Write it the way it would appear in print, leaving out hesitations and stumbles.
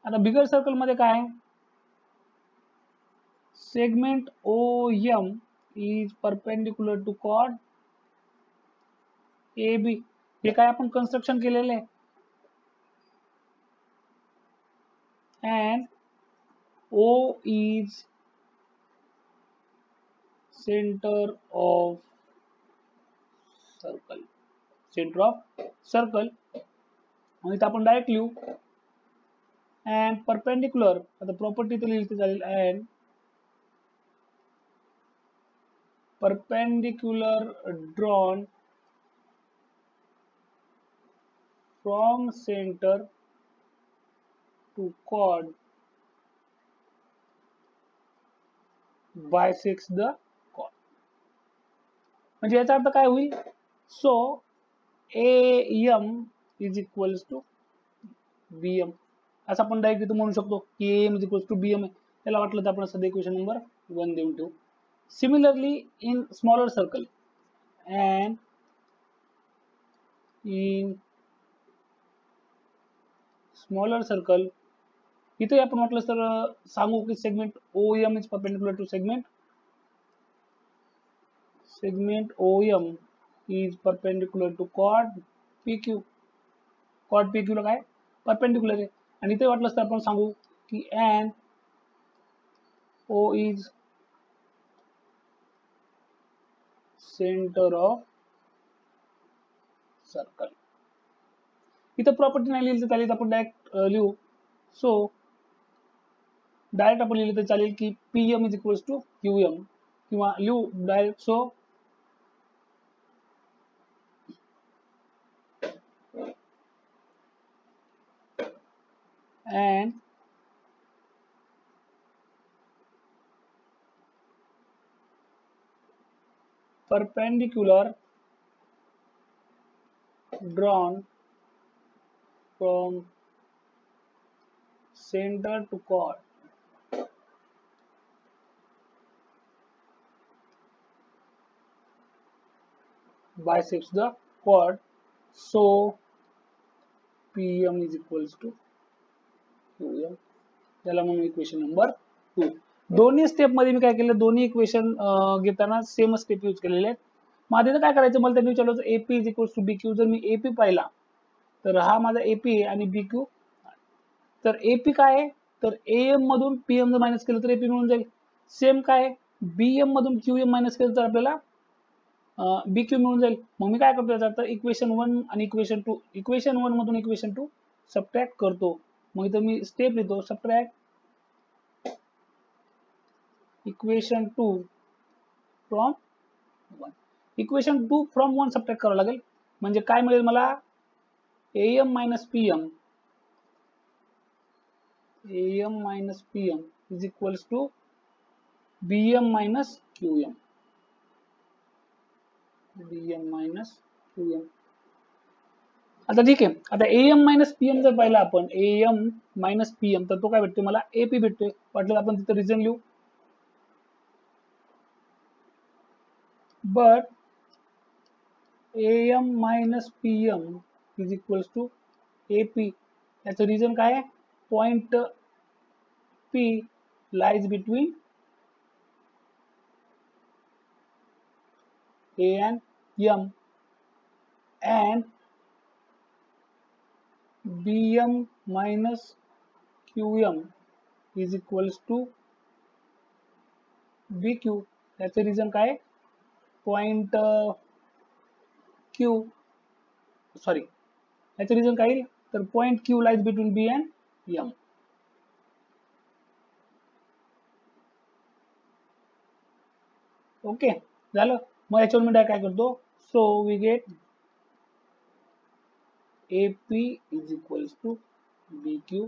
आता बिगर सर्कल मध्ये काय आहे, segment OM is perpendicular to chord AB. हे काय आपण कन्स्ट्रक्शन केलेलं आहे. and O is center of circle. Center of circle. मग इथं आपण डायरेक्ट लिहू and perpendicular. आता प्रॉपर्टी तर लिहिली चालेल. and perpendicular drawn from center to chord bisects the chord. म्हणजे याचा अर्थ काय होईल, so AM is equals to BM. असं आपण डायरेक्ट इथं म्हणू शकतो की AM is equals to BM आहे. त्याला वाटलं तर आपण सध्या इक्वेशन नंबर 1 देऊन ठेवू. Similarly in smaller circle and in smaller circle इथे आपण म्हटलं तर सांगू की segment OM is perpendicular to segment OM is perpendicular to chord PQ. Chord PQ ला काय परपेंडिक्युलर आहे. आणि इथे वाटलं तर आपण सांगू की and O is centre of circle. इथं प्रॉपर्टी नाही लिहिली तर चालेल, आपण डायरेक्ट लिहू. सो डायरेक्ट आपण लिहिलं तर चालेल की PM is equals to QM, किंवा लिहू direct. So and perpendicular drawn from center to chord bisects the chord. So PM is equals to QM. त्याला म्हणून इक्वेशन नंबर 2. दोन्ही स्टेप मध्ये मी काय केलं, दोन्ही इक्वेशन घेताना सेम स्टेप यूज केलेले आहेत. मग आधी काय करायचं, मला त्यांनी विचारलं होतं AP is equals to BQ. जर मी AP पाहिला तर हा माझा AP आहे आणि BQ. तर AP काय आहे, तर AM मधून PM जर मायनस केलं तर AP मिळून जाईल. सेम काय BM मधून QM मायनस केलं तर आपल्याला BQ मिळून जाईल. मग मी काय करतो याचा अर्थ इक्वेशन 1 आणि इक्वेशन 2, इक्वेशन 1 मधून इक्वेशन 2 सबट्रॅक्ट करतो. मग इथं मी स्टेप लिहितो, subtract equation 2 from 1. Equation 2 from 1 subtract करावं लागेल. म्हणजे काय मिळेल मला, AM minus PM is equals to BM minus QM. आता ठीक आहे. आता AM मायनस PM जर पाहिला आपण, AM मायनस PM, तर तो काय भेटतोय मला, AP भेटतोय. वाटलं आपण तिथं रिझन लिहू. But AM minus PM is equals to AP. याचं रिझन काय आहे, point P lies between A and M, and BM minus QM is equals to BQ. याचे रिझन काय, पॉइंट Q, सॉरी, याचे रिझन काय, तर point Q lies between B and M. Okay, झालं. मग याच्यावर मी काय करतो, so we get AP is equals to BQ